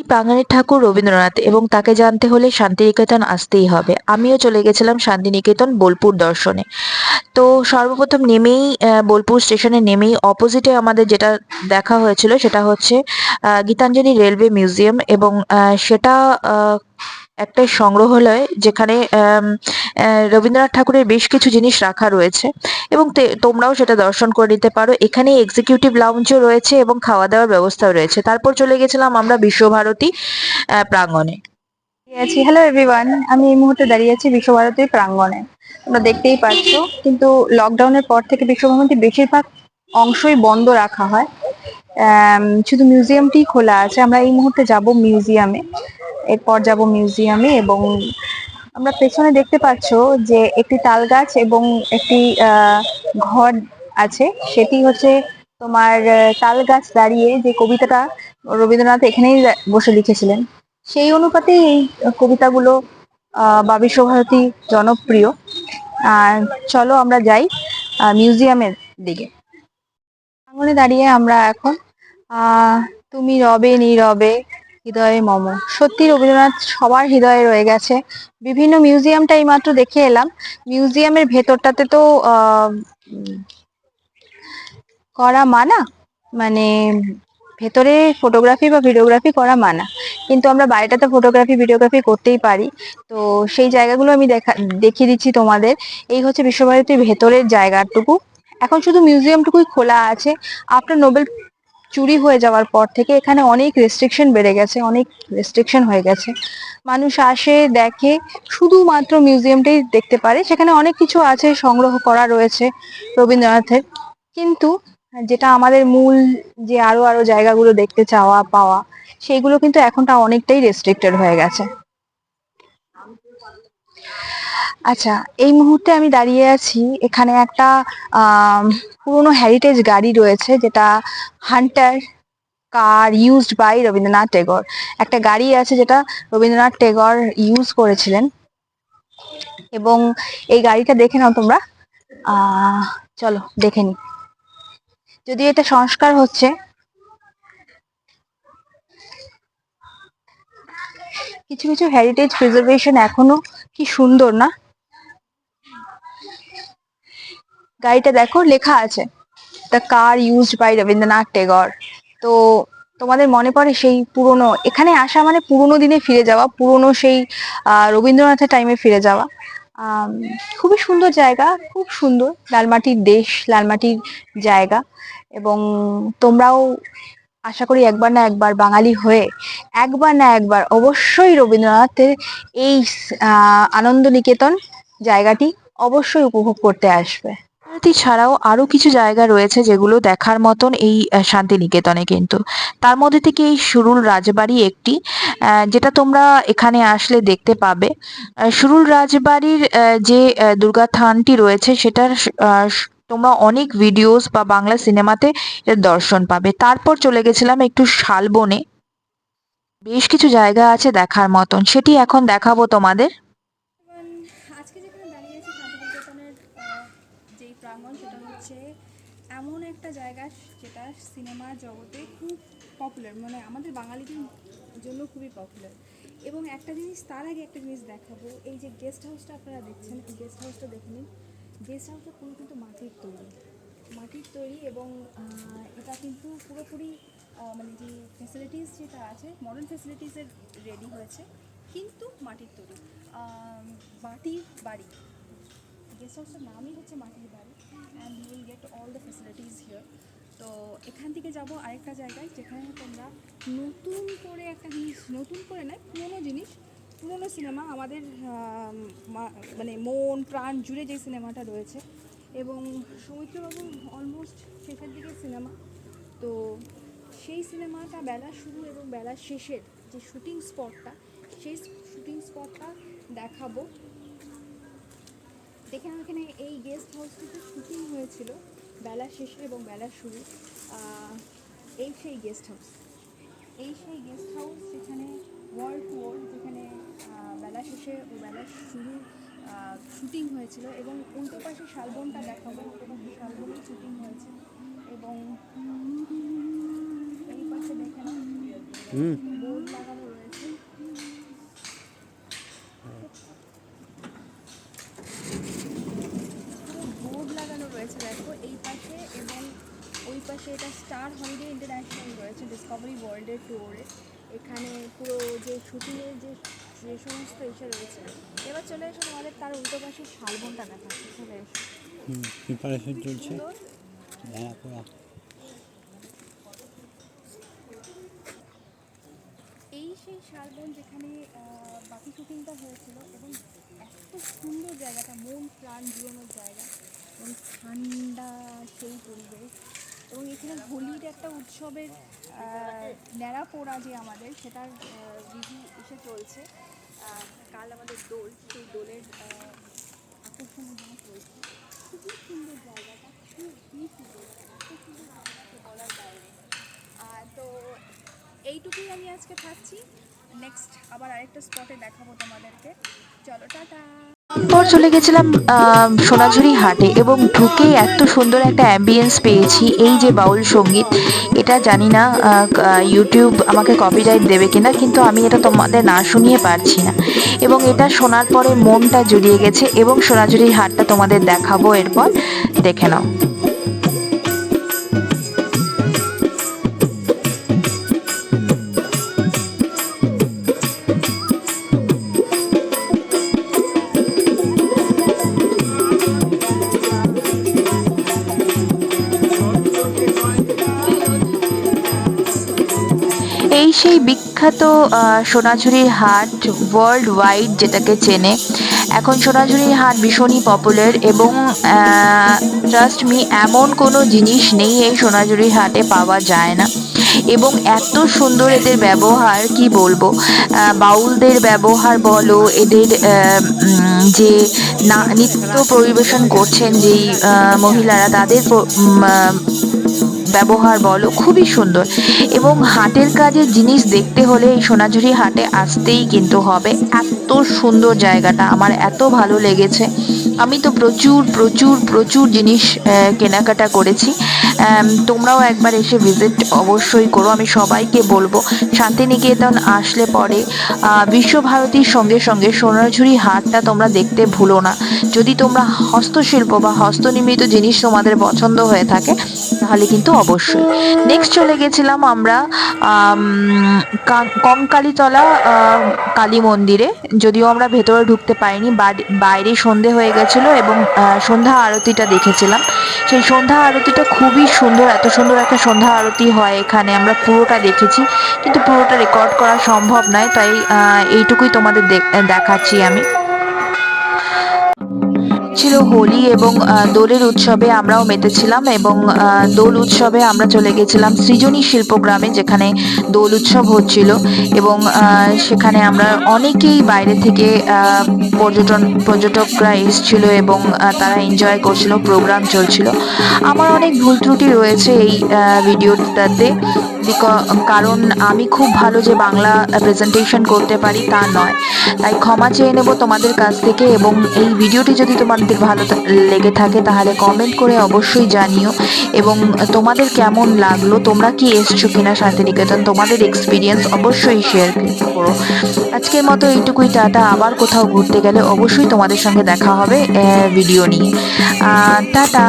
প্রাঙ্গণের ঠাকুর রবীন্দ্রনাথ এবং তাকে জানতে হলে শান্তিনিকেতন আসতেই হবে। আমিও চলে গেছিলাম শান্তিনিকেতন বোলপুর দর্শনে। তো সর্বপ্রথম নেমেই বোলপুর স্টেশনে নেমেই অপোজিটে আমাদের যেটা দেখা হয়েছিল সেটা হচ্ছে গীতাঞ্জলি রেলওয়ে মিউজিয়াম এবং সেটা একটা সংগ্রহালয় যেখানে রবীন্দ্রনাথ ঠাকুরের বেশ কিছু জিনিস রাখা রয়েছে এবং তোমরাও সেটা দর্শন করে নিতে পারো। এখানে এক্সিকিউটিভ লাউঞ্জও রয়েছে এবং খাওয়া দাওয়ার ব্যবস্থাও রয়েছে। তারপর চলে গেছিলাম আমরা বিশ্বভারতী প্রাঙ্গণে। আছি। হ্যালো এভরিওয়ান, আমি এই মুহূর্তে দাঁড়িয়ে আছি বিশ্বভারতীর প্রাঙ্গণে। তোমরা দেখতেই পাচ্ছ, কিন্তু লকডাউনের পর থেকে বিশ্বভারতীর বেশিরভাগ অংশই বন্ধ রাখা হয়। শুধু মিউজিয়ামটি খোলা আছে। আমরা এই মুহূর্তে যাব মিউজিয়ামে, এরপর যাব মিউজিয়ামে এবং আমরা পেছনে দেখতে পাচ্ছ যে একটি তাল গাছ এবং একটি ঘর আছে। সেটি হচ্ছে তোমার তাল গাছ দাঁড়িয়ে যে কবিতাটা রবীন্দ্রনাথ এখানেই বসে লিখেছিলেন, সেই অনুপাতেই এই কবিতাগুলো বা বিশ্বভারতী জনপ্রিয়। আর চলো আমরা যাই মিউজিয়ামের দিকে। আঙুলে দাঁড়িয়ে আমরা এখন তুমি রবে নীরবে হৃদয়ে মম। সত্যি রবীন্দ্রনাথ সবার হৃদয়ে রয়ে গেছে। বিভিন্ন মিউজিয়ামটা এই মাত্র দেখে এলাম। মিউজিয়ামের ভেতরটাতে তো করা মানা, মানে ভেতরে ফটোগ্রাফি বা ভিডিওগ্রাফি করা মানা, কিন্তু আমরা বাইরেটাতে ফটোগ্রাফি ভিডিওগ্রাফি করতেই পারি। তো সেই জায়গাগুলো আমি দেখিয়ে দিচ্ছি তোমাদের। এই হচ্ছে বিশ্বভারতীর ভেতরের জায়গাটুকু। এখন শুধু মিউজিয়ামটুকুই খোলা আছে। আফটার নোবেল চুরি হয়ে যাওয়ার পর থেকে এখানে অনেক রেস্ট্রিকশন বেড়ে গেছে, অনেক রেস্ট্রিকশন হয়ে গেছে। মানুষ আসে, দেখে, শুধুমাত্র মিউজিয়ামটাই দেখতে পারে। সেখানে অনেক কিছু আছে, সংগ্রহ করা রয়েছে রবীন্দ্রনাথের, কিন্তু যেটা আমাদের মূল যে আরো আরো জায়গাগুলো দেখতে চাওয়া পাওয়া, সেইগুলো কিন্তু এখনটা অনেকটাই রেস্ট্রিক্টেড হয়ে গেছে। আচ্ছা, এই মুহূর্তে আমি দাঁড়িয়ে আছি এখানে একটা পুরোনো হেরিটেজ গাড়ি রয়েছে, যেটা hunter car used by Rabindranath Tagore. একটা গাড়ি আছে যেটা রবীন্দ্রনাথ টেগোর ইউজ করেছিলেন, এবং এই গাড়িটা দেখে নাও তোমরা। চলো দেখে নি। যদি এটা সংস্কার হচ্ছে, কিছু কিছু হেরিটেজ প্রিজার্ভেশন এখনো কি সুন্দর না। গাড়িটা দেখো, লেখা আছে the car used by Rabindranath Tagore. তো তোমাদের মনে পড়ে সেই পুরনো, এখানে আসা মানে পুরোনো দিনে ফিরে যাওয়া, পুরোনো সেই রবীন্দ্রনাথের টাইমে ফিরে যাওয়া। খুবই সুন্দর জায়গা, খুব সুন্দর। লালমাটির দেশ, লালমাটির জায়গা। এবং তোমরাও আশা করি একবার না একবার বাঙালি হয়ে একবার না একবার অবশ্যই রবীন্দ্রনাথের এই আনন্দ নিকেতন জায়গাটি অবশ্যই উপভোগ করতে আসবে। ভারতী ছাড়াও আরো কিছু জায়গা রয়েছে যেগুলো দেখার মতন এই শান্তিনিকেতনে। কিন্তু তার মধ্যে থেকে এই সুরুল রাজবাড়ি একটি, যেটা তোমরা এখানে আসলে দেখতে পাবে। সুরুল রাজবাড়ির যে দুর্গা থানটি রয়েছে সেটার তোমরা অনেক ভিডিওস বা বাংলা সিনেমাতে এর দর্শন পাবে। তারপর চলে গেছিলাম একটু শালবনে। বেশ কিছু জায়গা আছে দেখার মতন, সেটি এখন দেখাবো তোমাদের। এবং আজকে যেখানে দাঁড়িয়ে আছি শান্তিনিকেতনের যেই প্রাঙ্গণ, সেটা হচ্ছে এমন একটা জায়গা যেটা সিনেমার জগতে খুব পপুলার, মানে আমাদের বাঙালিদের জন্য খুবই পপুলার। এবং একটা জিনিস, তার আগে একটা জিনিস দেখাবো। এই যে গেস্ট হাউসটা আপনারা দেখছেন, এই গেস্ট হাউসটা দেখে নিন। গেস্ট হাউসটা পুরো কিন্তু মাটির তৈরি, মাটির তৈরি। এবং এটা কিন্তু পুরোপুরি মানে যে ফেসিলিটিস যেটা আছে, মডার্ন ফেসিলিটিসের রেডি হয়েছে, কিন্তু মাটির তৈরি। মাটির বাড়ি, গেস্ট হাউসটার নামই হচ্ছে মাটির বাড়ি। And you will get all the facilities here. তো এখান থেকে যাব আরেকটা জায়গায়, যেখানে তোমরা নতুন করে একটা জিনিস, নতুন করে নয়, পুরোনো জিনিস, পুরোনো সিনেমা, আমাদের মানে মন প্রাণ জুড়ে যে সিনেমাটা রয়েছে, এবং সৌমিত্রবাবুর অলমোস্ট শেষের দিকের সিনেমা। তো সেই সিনেমাটা বেলা শুরু এবং বেলা শেষের যে শুটিং স্পটটা, সেই শুটিং স্পটটা দেখাবো। দেখে এখানে এই গেস্ট হাউসটিতে শুটিং হয়েছিল বেলা শেষে এবং বেলা শুরু। এই সেই গেস্ট হাউস, এই সেই গেস্ট হাউস যেখানে ওয়ার্ল্ড টু ওয়ার্ল্ড, যেখানে বেলা শেষে ও বেলা শুরু শুটিং হয়েছিল। এবং উল্টো পাশে শালবনটা দেখাবো, উল্টো পাশে শালবনেই শুটিং হয়েছে। এবং এই পাশে দেখে না বোর্ড লাগানো হচ্ছে এটা স্টার হলিডে ইন্টারন্যাশনাল রয়েছে ডিসকভারি ওয়ার্ল্ডের ট্যুরে। এখানে পুরো যে শুটিংয়ের যে যে সমস্ত এসে রয়েছে। এবার চলে এসো তোমাদের তার উল্টো পাশে শালবনটা দেখাচ্ছে, চলে এসো। প্রিপারেশন চলছে। সুন্দর। হ্যাঁ পুরো এই সেই শালবন যেখানে বাকি শুটিংটা হয়েছিল, এবং এত সুন্দর জায়গাটা, মন প্রাণ জুড়ানোর জায়গা এবং ঠান্ডা সেই পরিবেশ। এবং এখানে হোলির একটা উৎসবের ন্যাড়া পোড়া যে আমাদের সেটার বিধি এসে চলছে। কাল আমাদের দোল, সেই দোলের আকর্ষণীয় জিনিস রয়েছে। খুবই সুন্দর জায়গাটা, খুবই সুন্দর, এত সুন্দর জায়গাটা বলার বাইরে। তো এইটুকুই আমি আজকে থাকছি। নেক্সট আবার আরেকটা স্পটে দেখাবো তোমাদেরকে। চলো টাটা। পর চলে গেছিলাম সোনাঝুরি হাটে এবং ঢুকেই এত সুন্দর একটা অ্যাম্বিয়েন্স পেয়েছি। এই যে বাউল সঙ্গীত, এটা জানি না ইউটিউব আমাকে কপিরাইট দেবে কিনা, কিন্তু আমি এটা তোমাদের না শুনিয়ে পারছি না। এবং এটা শোনার পরে মনটা জুড়িয়ে গেছে এবং সোনাঝুরির হাটটা তোমাদের দেখাবো এরপর, দেখে নাও। এই সেই বিখ্যাত সোনাঝুরির হাট, ওয়ার্ল্ড ওয়াইড যেটাকে চেনে। এখন সোনাঝুরির হাট ভীষণই পপুলার এবং ট্রাস্ট মি, এমন কোনো জিনিস নেই এই সোনাঝুরির হাটে পাওয়া যায় না। এবং এত সুন্দর এদের ব্যবহার, কি বলবো, বাউলদের ব্যবহার বলো, এদের যে নৃত্য পরিবেশন করছেন যেই মহিলারা, তাদের ব্যবহার বলো, খুবই সুন্দর। এবং হাটের কাজের জিনিস দেখতে হলে এই সোনাঝুরি হাটে আসতেই কিন্তু হবে। এত সুন্দর জায়গাটা, আমার এত ভালো লেগেছে। আমি তো প্রচুর প্রচুর প্রচুর জিনিস কেনাকাটা করেছি। তোমরাও একবার এসে ভিজিট অবশ্যই করো। আমি সবাইকে বলবো শান্তিনিকেতন আসলে পরে বিশ্বভারতীর সঙ্গে সঙ্গে সোনাঝুরি হাটটা তোমরা দেখতে ভুলো না। যদি তোমরা হস্তশিল্প বা হস্তনির্মিত জিনিস তোমাদের পছন্দ হয়ে থাকে তাহলে কিন্তু অবশ্যই। নেক্সট চলে গেছিলাম আমরা কঙ্কালীতলা কালী মন্দিরে। যদিও আমরা ভেতরে ঢুকতে পারিনি, বাইরে সন্ধে হয়ে গেছিলো এবং সন্ধ্যা আরতিটা দেখেছিলাম। সেই সন্ধ্যা আরতিটা খুবই সুন্দর, এত সুন্দর একটা সন্ধ্যা আরতি হয় এখানে, আমরা পুরোটা দেখেছি, কিন্তু পুরোটা রেকর্ড করা সম্ভব নয়, তাই এইটুকুই তোমাদের দেখাচ্ছি আমি। ছিল হোলি এবং দোলের উৎসবে আমরাও মেতেছিলাম। এবং দোল উৎসবে আমরা চলে গেছিলাম সৃজনী শিল্পগ্রামে, যেখানে দোল উৎসব হচ্ছিল। এবং সেখানে আমরা অনেকেই বাইরে থেকে পর্যটকরা এসেছিল এবং তারা এনজয় করছিল, প্রোগ্রাম চলছিল। আমার অনেক ভুল ত্রুটি রয়েছে এই ভিডিওটাতে, কারণ আমি খুব ভালো যে বাংলা প্রেজেন্টেশন করতে পারি তা নয়, তাই ক্ষমা চেয়ে নেব তোমাদের কাছ থেকে। এবং এই ভিডিওটি যদি তোমাদের ভালো লেগে থাকে তাহলে কমেন্ট করে অবশ্যই জানিও। এবং তোমাদের কেমন লাগলো, তোমরা কি এসছো কিনা শান্তিনিকেতন, তোমাদের এক্সপিরিয়েন্স অবশ্যই শেয়ার করো। আজকের মতো এইটুকুই, টাটা। আবার কোথাও ঘুরতে গেলে অবশ্যই তোমাদের সঙ্গে দেখা হবে ভিডিও নিয়ে। টাটা।